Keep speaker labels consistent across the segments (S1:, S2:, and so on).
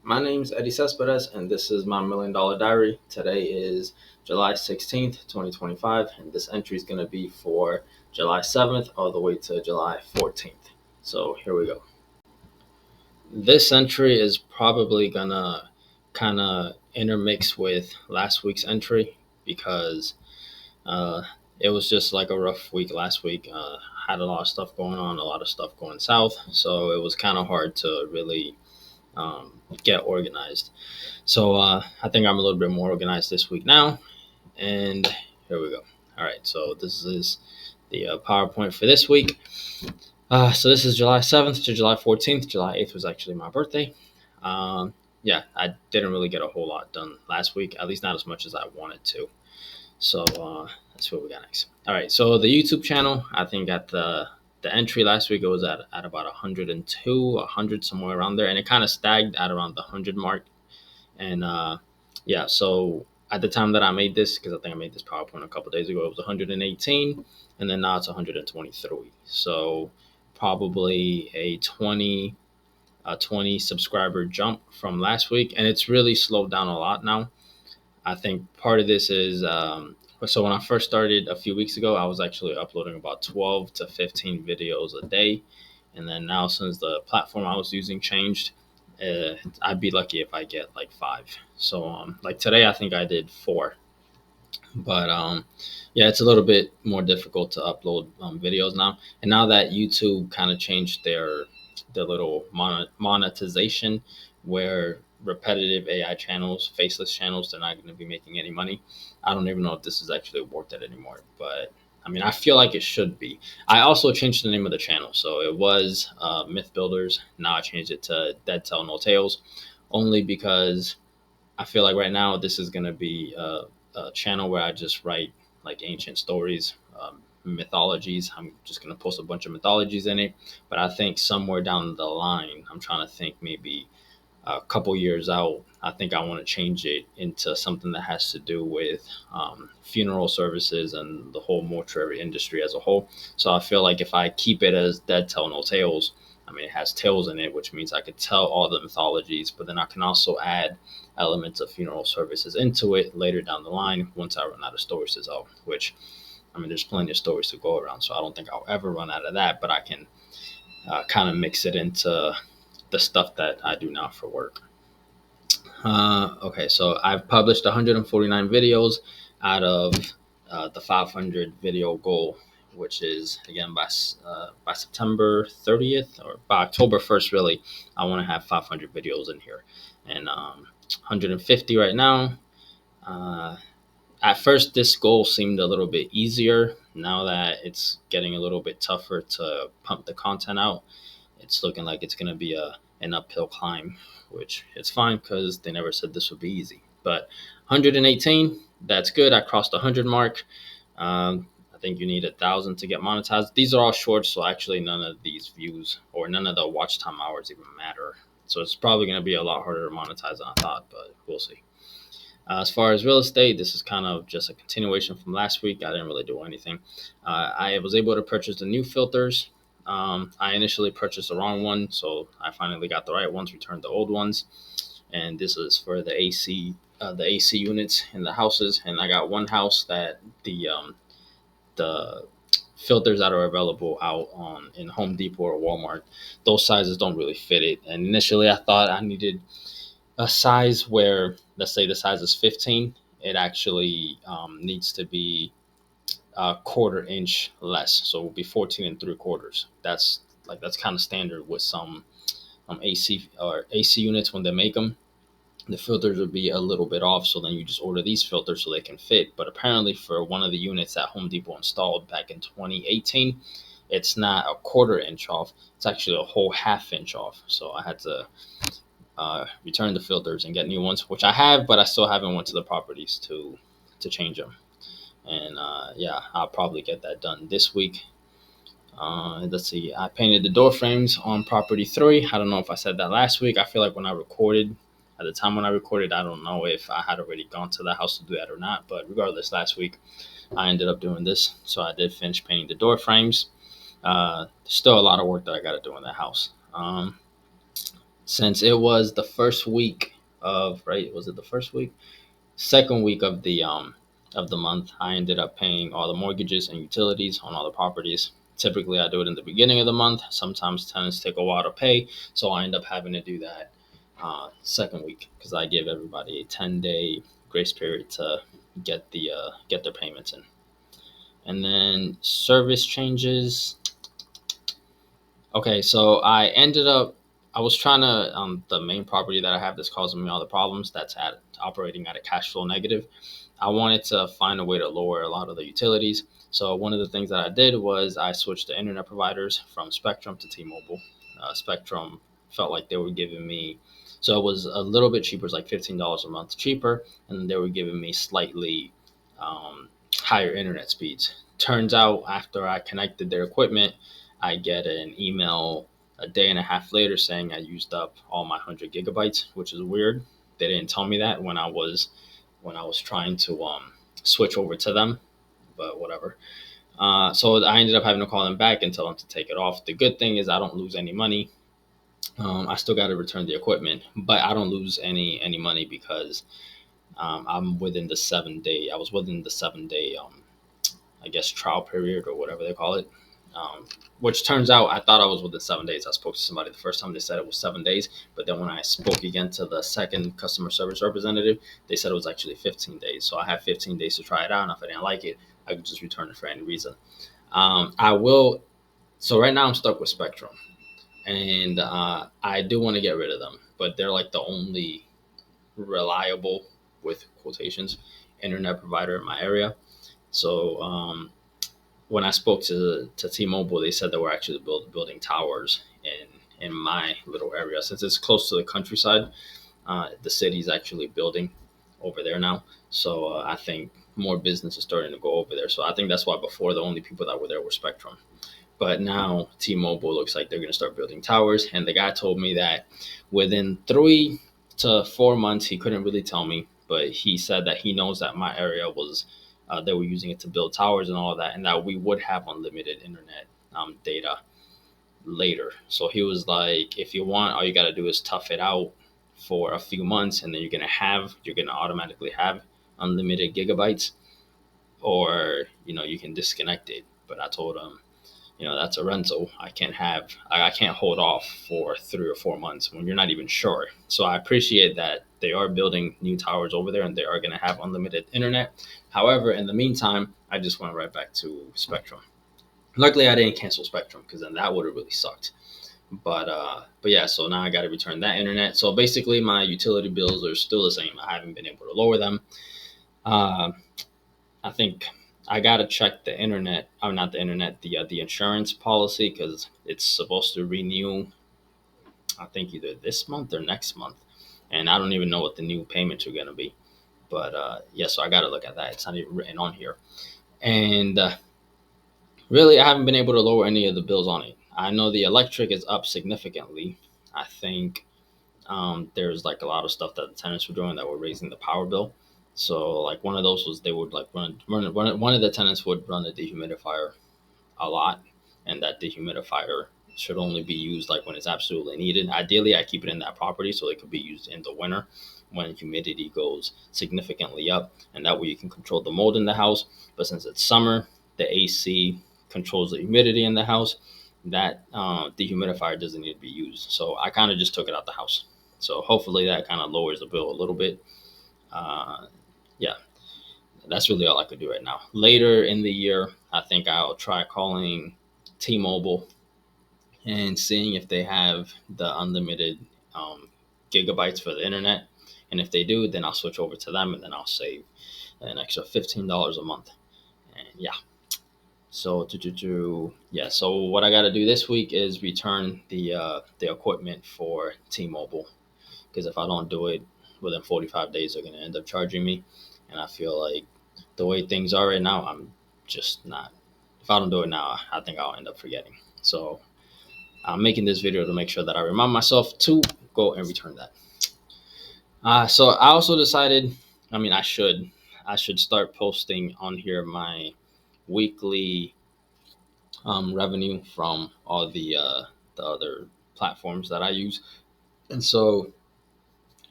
S1: My name's Eddie Cespedes, and this is my $1 Million Diary. Today is July 16th, 2025, and this entry is going to be for July 7th all the way to July 14th. So here we go. This entry is probably going to kind of intermix with last week's entry because uh, it was just like a rough week last week. Had a lot of stuff going on, a lot of stuff going south, so it was kind of hard to really get organized. So I think I'm a little bit more organized this week now. And here we go. All right, so this is the PowerPoint for this week. So this is July 7th to July 14th. July 8th was actually my birthday. Yeah, I didn't really get a whole lot done last week, at least not as much as I wanted to. So that's what we got next. All right, so the YouTube channel, I think at the entry last week, it was at about 102, 100, somewhere around there. And it kind of stagned at around the 100 mark. And yeah, so at the time that I made this, because I think I made this PowerPoint a couple days ago, it was 118, and then now it's 123. So probably a 20 subscriber jump from last week, and it's really slowed down a lot now. I think part of this is so when I first started a few weeks ago, I was actually uploading about 12 to 15 videos a day. And then now, since the platform I was using changed, I'd be lucky if I get like five. So, like today, I think I did four. But yeah, it's a little bit more difficult to upload videos now. And now that YouTube kind of changed their little monetization, where repetitive AI channels, faceless channels, they're not going to be making any money. I don't even know if this is actually worth it anymore. But I mean, I feel like it should be. I also changed the name of the channel, so it was Myth Builders. Now I changed it to Dead Tell No Tales, only because I feel like right now this is going to be a channel where I just write like ancient stories, mythologies. I'm just going to post a bunch of mythologies in it. But I think somewhere down the line, I'm trying to think maybe a couple years out, I think I want to change it into something that has to do with funeral services and the whole mortuary industry as a whole. So I feel like if I keep it as Dead Tell No Tales, I mean, it has tales in it, which means I could tell all the mythologies, but then I can also add elements of funeral services into it later down the line once I run out of stories to tell, which, I mean, there's plenty of stories to go around. So I don't think I'll ever run out of that, but I can kind of mix it into the stuff that I do now for work. Okay, so I've published 149 videos out of the 500 video goal, which is again by September 30th or by October 1st. Really, I want to have 500 videos in here, and 150 right now. Uh, at first, this goal seemed a little bit easier. Now that it's getting a little bit tougher to pump the content out, it's looking like it's going to be an uphill climb, which it's fine because they never said this would be easy. But 118, that's good. I crossed the 100 mark. I think you need 1,000 to get monetized. These are all shorts, so actually none of these views or none of the watch time hours even matter. So it's probably going to be a lot harder to monetize than I thought, but we'll see. As far as real estate, this is kind of just a continuation from last week. I didn't really do anything. I was able to purchase the new filters. I initially purchased the wrong one, so I finally got the right ones, returned the old ones, and this is for the AC units in the houses. And I got one house that the filters that are available out on in Home Depot or Walmart, those sizes don't really fit it. And initially, I thought I needed a size where, let's say the size is 15, it actually needs to be a quarter inch less, so it will be 14 and 3/4. That's kind of standard with some AC units when they make them. The filters would be a little bit off, so then you just order these filters so they can fit. But apparently, for one of the units that Home Depot installed back in 2018, it's not a quarter inch off; it's actually a whole half inch off. So I had to return the filters and get new ones, which I have, but I still haven't went to the properties to change them. And yeah, I'll probably get that done this week. Let's see. I painted the door frames on property 3. I don't know if I said that last week. I feel like when I recorded, at the time when I recorded, I don't know if I had already gone to the house to do that or not. But regardless, last week I ended up doing this. So I did finish painting the door frames. There's still a lot of work that I got to do in the house. since it was the first week of right. Was it the first week? Second week of the month, I ended up paying all the mortgages and utilities on all the properties. Typically, I do it in the beginning of the month. Sometimes tenants take a while to pay, so I end up having to do that second week because I give everybody a 10-day grace period to get their payments in. And then service changes. Okay, so I was trying to the main property that I have that's causing me all the problems that's at operating at a cash flow negative. I wanted to find a way to lower a lot of the utilities. So one of the things that I did was I switched the internet providers from Spectrum to T-Mobile. Spectrum felt like they were giving me, so it was a little bit cheaper, it's like $15 a month cheaper, and they were giving me slightly um, higher internet speeds. Turns out after I connected their equipment, I get an email a day and a half later saying I used up all my 100 gigabytes, which is weird. They didn't tell me that when I was trying to switch over to them, but whatever. So I ended up having to call them back and tell them to take it off. The good thing is I don't lose any money. I still got to return the equipment, but I don't lose any money because I'm within the 7 day. I was within the 7 day I guess trial period or whatever they call it. Um, which turns out I thought I was within 7 days. I spoke to somebody the first time, they said it was 7 days, but then when I spoke again to the second customer service representative, they said it was actually 15 days. So I had 15 days to try it out, and if I didn't like it, I could just return it for any reason. I will. So right now I'm stuck with Spectrum, and I do want to get rid of them, but they're like the only reliable, with quotations, internet provider in my area. So when I spoke to T-Mobile, they said they were actually building towers in my little area since it's close to the countryside. The city's actually building over there now, so I think more business is starting to go over there. So I think that's why before the only people that were there were Spectrum, but now T-Mobile looks like they're going to start building towers. And the guy told me that within 3 to 4 months, he couldn't really tell me, but he said that he knows that my area was they were using it to build towers and all of that, and that we would have unlimited internet data later. So he was like, if you want, all you got to do is tough it out for a few months, and then you're gonna automatically have unlimited gigabytes, or you can disconnect it. But I told him, that's a rental. I can't hold off for 3 or 4 months when you're not even sure. So I appreciate that they are building new towers over there and they are going to have unlimited internet. However, in the meantime, I just went right back to Spectrum. Luckily, I didn't cancel Spectrum because then that would have really sucked. But yeah, so now I got to return that internet. So basically, my utility bills are still the same. I haven't been able to lower them. Uh, I think I gotta check the internet. I'm not the internet, the insurance policy because it's supposed to renew. I think either this month or next month, and I don't even know what the new payments are gonna be. But yeah, so I gotta look at that. It's not even written on here, and really, I haven't been able to lower any of the bills on it. I know the electric is up significantly. I think there's like a lot of stuff that the tenants were doing that were raising the power bill. So like one of those was they would like run one of the tenants would run a dehumidifier a lot, and that dehumidifier should only be used like when it's absolutely needed. Ideally, I keep it in that property so it could be used in the winter when humidity goes significantly up, and that way you can control the mold in the house. But since it's summer, the AC controls the humidity in the house. That dehumidifier doesn't need to be used, so I kind of just took it out the house. So hopefully that kind of lowers the bill a little bit. Uh, yeah, that's really all I could do right now. Later in the year, I think I'll try calling T-Mobile and seeing if they have the unlimited um, gigabytes for the internet. And if they do, then I'll switch over to them, and then I'll save an extra $15 a month. And yeah, so yeah. So what I got to do this week is return the equipment for T-Mobile, because if I don't do it within 45 days, they're going to end up charging me. And I feel like the way things are right now, I'm just not. If I don't do it now, I think I'll end up forgetting. So I'm making this video to make sure that I remind myself to go and return that. So I also decided, I mean, I should start posting on here my weekly revenue from all the other platforms that I use. And so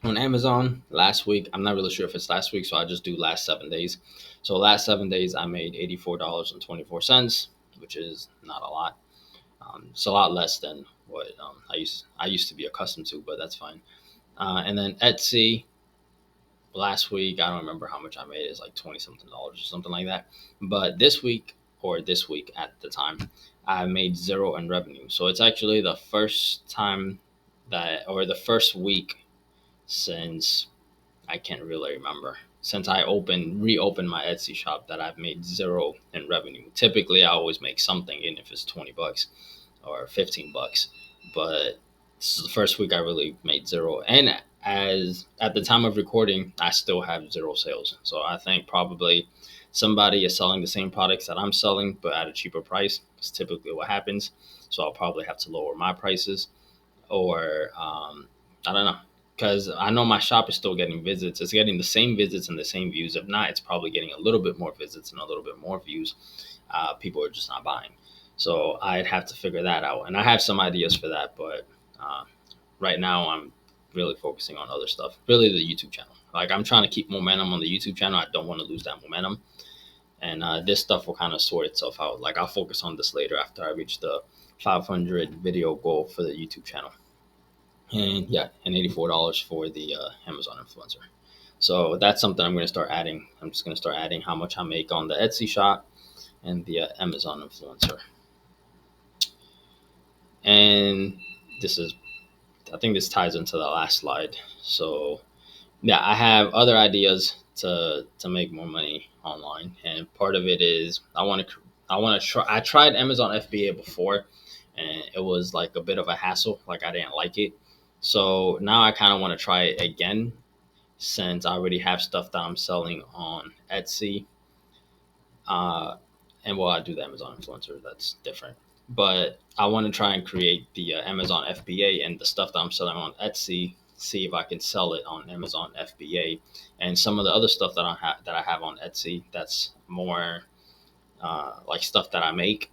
S1: on Amazon last week, I'm not really sure if it's last week, so I just do last 7 days. So last 7 days, I made $84.24, which is not a lot. It's a lot less than what I used to be accustomed to, but that's fine. And then Etsy last week, I don't remember how much I made. It's like 20 something dollars or something like that. But this week at the time, I made zero in revenue. So it's actually the first time or the first week since I can't really remember. Since I reopened my Etsy shop, that I've made zero in revenue. Typically, I always make something, even if it's $20 or $15. But this is the first week I really made zero. And as at the time of recording, I still have zero sales. So I think probably somebody is selling the same products that I'm selling, but at a cheaper price. It's typically what happens. So I'll probably have to lower my prices, or I don't know, because I know my shop is still getting visits. It's getting the same visits and the same views. If not, it's probably getting a little bit more visits and a little bit more views. People are just not buying. So I'd have to figure that out. And I have some ideas for that, but uh, right now I'm really focusing on other stuff, really the YouTube channel. Like I'm trying to keep momentum on the YouTube channel. I don't want to lose that momentum. And this stuff will kind of sort itself out. Like I'll focus on this later after I reach the 500 video goal for the YouTube channel. And yeah, and $84 for the Amazon influencer. So that's something I'm going to start adding. I'm just going to start adding how much I make on the Etsy shop and the Amazon influencer. And this is, I think this ties into the last slide. So yeah, I have other ideas to make more money online, and part of it is I want to try. I tried Amazon FBA before, and it was like a bit of a hassle. Like I didn't like it. So now I kind of want to try it again, since I already have stuff that I'm selling on Etsy. Uh, and well, I do the Amazon influencer. That's different. But I want to try and create the Amazon FBA and the stuff that I'm selling on Etsy. See if I can sell it on Amazon FBA, and some of the other stuff that I have on Etsy. That's more like stuff that I make.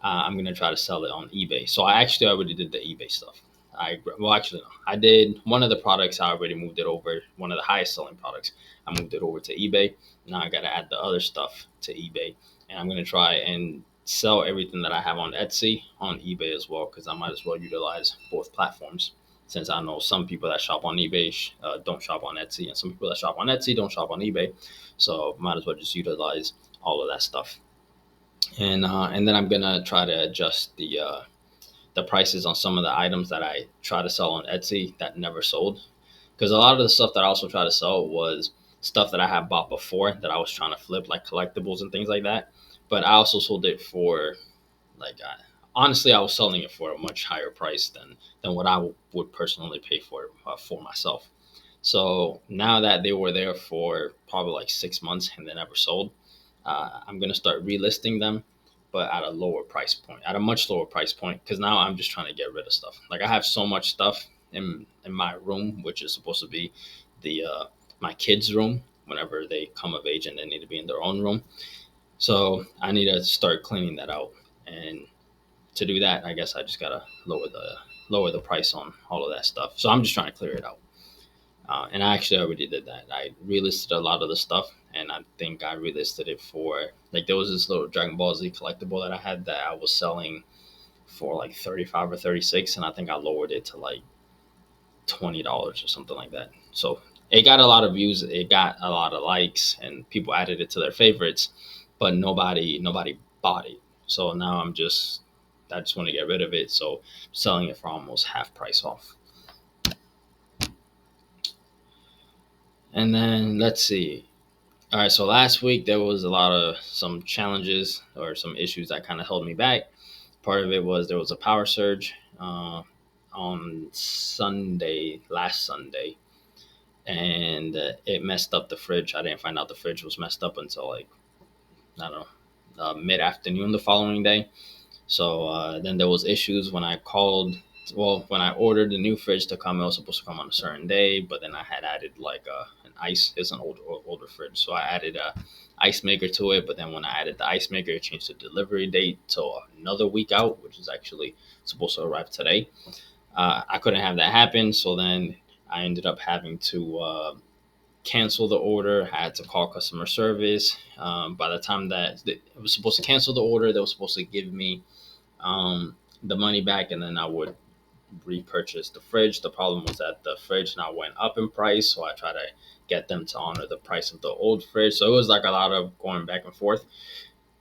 S1: I'm gonna try to sell it on eBay. So I actually already did the eBay stuff. Actually no, I did one of the products. I already moved it over. One of the highest selling products, I moved it over to eBay. Now I got to add the other stuff to eBay, and I'm gonna try and sell everything that I have on Etsy on eBay as well, because I might as well utilize both platforms. Since I know some people that shop on eBay don't shop on Etsy, and some people that shop on Etsy don't shop on eBay, so might as well just utilize all of that stuff. And then I'm gonna try to adjust the prices on some of the items that I try to sell on Etsy that never sold. Because a lot of the stuff that I also try to sell was stuff that I had bought before that I was trying to flip, like collectibles and things like that. But I also sold it for honestly, I was selling it for a much higher price than what I would personally pay for myself. So now that they were there for probably like 6 months and they never sold, I'm gonna start relisting them, but at a lower price point, at a much lower price point, because now I'm just trying to get rid of stuff. Like I have so much stuff in my room, which is supposed to be the my kids' room whenever they come of age and they need to be in their own room. So I need to start cleaning that out, and to do that, I guess I just gotta lower the price on all of that stuff. So I'm just trying to clear it out. And I actually already did that. I relisted a lot of the stuff, and I think I relisted it for like there was this little Dragon Ball Z collectible that I had that I was selling for like 35 or 36, and I think I lowered it to like $20 or something like that. So it got a lot of views, it got a lot of likes, and people added it to their favorites, but nobody bought it. So now I just want to get rid of it. So selling it for almost half price off. And then let's see. All right, so last week there was a lot of some challenges or some issues that kind of held me back. Part of it was there was a power surge on last Sunday, and it messed up the fridge. I didn't find out the fridge was messed up until like, I don't know, mid afternoon the following day. So then there was issues when I called. Well, when I ordered the new fridge to come, it was supposed to come on a certain day, but then I had added like an ice. It's an older fridge, so I added a ice maker to it. But then when I added the ice maker, it changed the delivery date to another week out, which is actually supposed to arrive today. I couldn't have that happen, so then I ended up having to cancel the order. I had to call customer service. By the time that it was supposed to cancel the order, they were supposed to give me the money back, and then I would repurchase the fridge. The problem was that the fridge now went up in price, so I tried to get them to honor the price of the old fridge. So it was like a lot of going back and forth.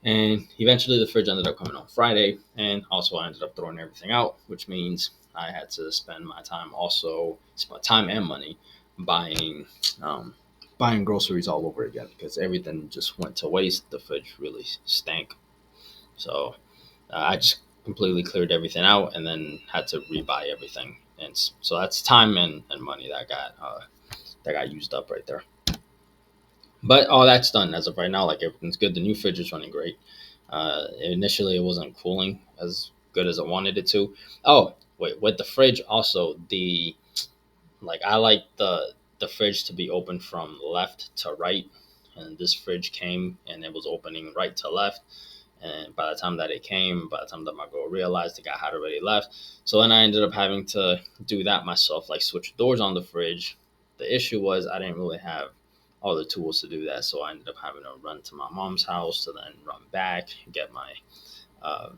S1: And eventually, the fridge ended up coming on Friday, and also I ended up throwing everything out, which means I had to spend my time also, spend time and money buying um, buying groceries all over again because everything just went to waste. The fridge really stank, so I just completely cleared everything out and then had to rebuy everything, and so that's time and money that got used up right there. But all that's done as of right now. Like everything's good. The new fridge is running great. Initially, it wasn't cooling as good as I wanted it to. Oh, wait, with the fridge also I like the fridge to be open from left to right, and this fridge came and it was opening right to left. And by the time that it came, by the time that my girl realized the guy had already left, so then I ended up having to do that myself, like switch doors on the fridge. The issue was I didn't really have all the tools to do that, so I ended up having to run to my mom's house to then run back, uh,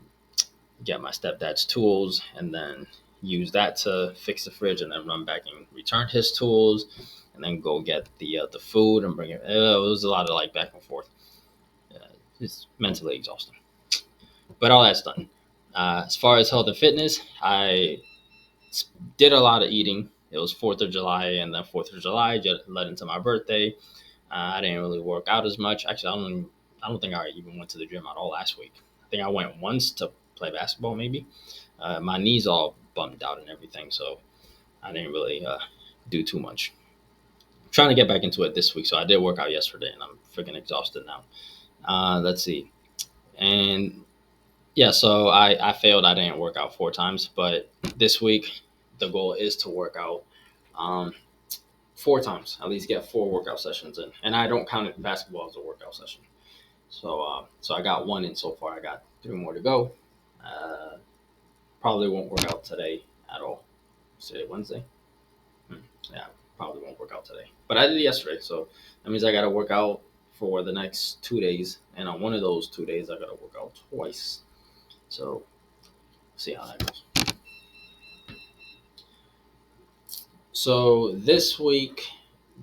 S1: get my stepdad's tools, and then use that to fix the fridge, and then run back and return his tools, and then go get the food and bring it. It was a lot of like back and forth. It's mentally exhausting. But all that's done. As far as health and fitness, I did a lot of eating. It was 4th of July, and then 4th of July just led into my birthday. I didn't really work out as much. Actually, I don't think I even went to the gym at all last week. I think I went once to play basketball, maybe. My knees all bummed out and everything, so I didn't really do too much. I'm trying to get back into it this week, so I did work out yesterday, and I'm freaking exhausted now. Let's see. And yeah, so I failed. I didn't work out 4 times, but this week the goal is to work out um, 4 times, at least get 4 workout sessions in. And I don't count it basketball as a workout session. So I got 1 in so far. I got 3 more to go. Uh, Probably won't work out today at all. Today Wednesday. Hmm. Yeah, probably won't work out today. But I did it yesterday, so that means I got to work out for the next 2 days. And on one of those 2 days, I got to work out twice. So see how that goes. So this week,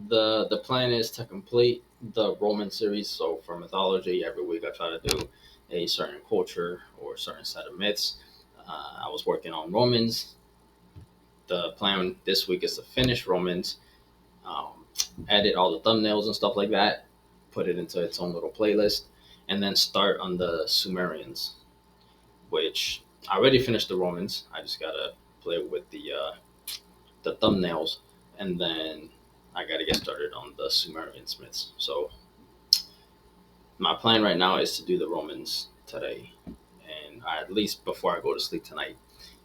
S1: the plan is to complete the Roman series. So for mythology, every week I try to do a certain culture or a certain set of myths. I was working on Romans. The plan this week is to finish Romans, um, edit all the thumbnails and stuff like that, put it into its own little playlist, and then start on the Sumerians, which I already finished the Romans. I just gotta play with the thumbnails, and then I got to get started on the Sumerian Smiths. So my plan right now is to do the Romans today, and at least before I go to sleep tonight,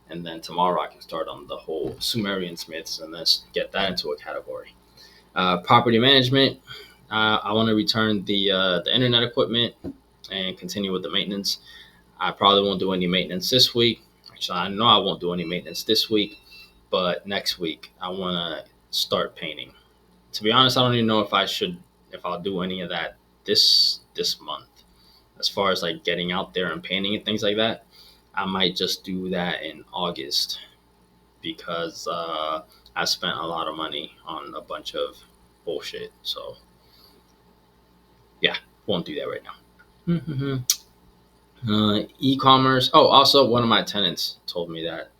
S1: and then tomorrow I can start on the whole Sumerian Smiths and then get that into a category. Property management. I want to return the internet equipment and continue with the maintenance. I probably won't do any maintenance this week. Actually, I know I won't do any maintenance this week, but next week I want to start painting. To be honest, I don't even know if I'll do any of that this month. As far as like getting out there and painting and things like that, I might just do that in August because I spent a lot of money on a bunch of bullshit. So yeah, won't do that right now. Mm-hmm. E-commerce. Oh, also one of my tenants told me that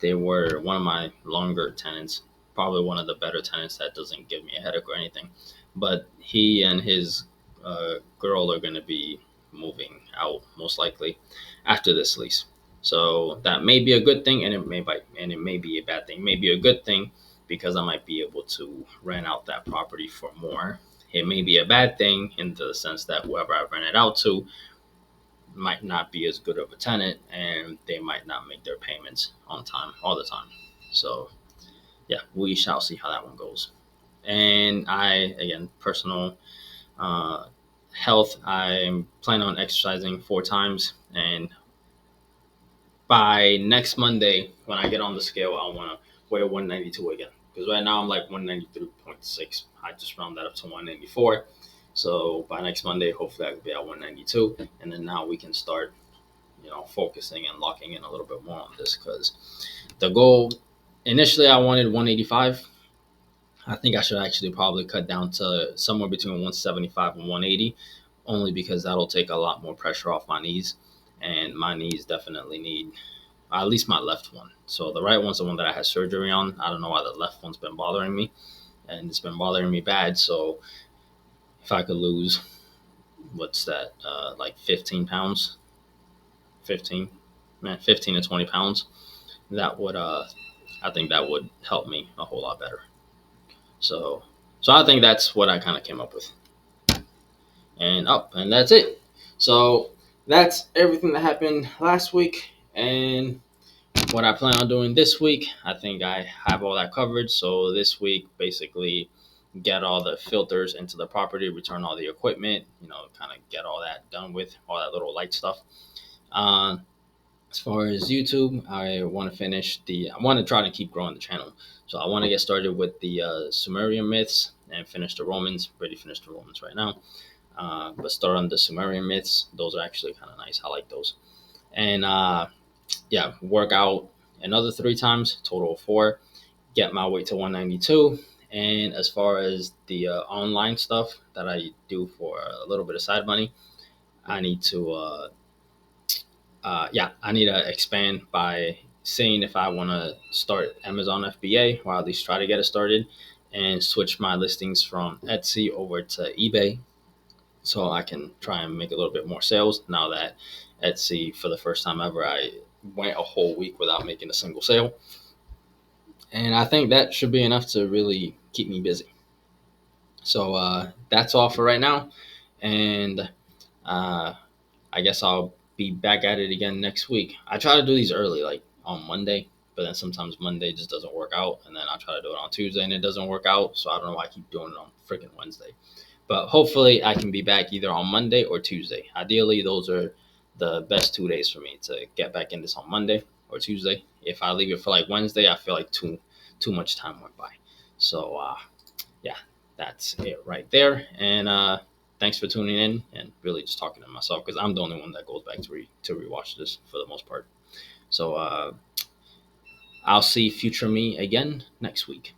S1: they were one of my longer tenants, probably one of the better tenants that doesn't give me a headache or anything. But he and his girl are going to be moving out most likely after this lease. So that may be a good thing, and it may be a bad thing. Maybe a good thing because I might be able to rent out that property for more. It may be a bad thing in the sense that whoever I rent it out to might not be as good of a tenant and they might not make their payments on time all the time. So yeah, we shall see how that one goes. And again, personal uh, health, I'm planning on exercising 4 times, and by next Monday when I get on the scale, I want to weigh 192 again. Because right now I'm like 193.6. I just round that up to 194. So by next Monday, hopefully I can be at 192, and then now we can start, focusing and locking in a little bit more on this. Because the goal initially I wanted 185. I think I should actually probably cut down to somewhere between 175 and 180, only because that'll take a lot more pressure off my knees, and my knees definitely need at least my left one. So the right one's the one that I had surgery on. I don't know why the left one's been bothering me, and it's been bothering me bad. So if I could lose, what's that, like 15 pounds, 15, man, 15 to 20 pounds, that would, I think that would help me a whole lot better. So, so I think that's what I kind of came up with, and that's it. So that's everything that happened last week, and what I plan on doing this week. I think I have all that covered. So this week, basically, get all the filters into the property, return all the equipment, kind of get all that done with all that little light stuff. Uh, as far as YouTube, I want to I want to try to keep growing the channel. So I want to get started with the Sumerian myths and finish the Romans. Pretty finished the Romans right now. But start on the Sumerian myths. Those are actually kind of nice. I like those. And yeah, work out another 3 times, total of 4. Get my weight to 192. And as far as the online stuff that I do for a little bit of side money, I need to yeah, I need to expand by seeing if I want to start Amazon FBA, or at least try to get it started, and switch my listings from Etsy over to eBay, so I can try and make a little bit more sales. Now that Etsy, for the first time ever, I went a whole week without making a single sale, and I think that should be enough to really keep me busy. So that's all for right now, and uh, I guess I'll be back at it again next week. I try to do these early, like on Monday, but then sometimes Monday just doesn't work out, and then I try to do it on Tuesday and it doesn't work out. So I don't know why I keep doing it on freaking Wednesday. But hopefully I can be back either on Monday or Tuesday. Ideally, those are the best 2 days for me to get back in this, on Monday or Tuesday. If I leave it for like Wednesday, I feel like too much time went by. So yeah, that's it right there. And thanks for tuning in and really just talking to myself, because I'm the only one that goes back to rewatch this for the most part. So I'll see future me again next week.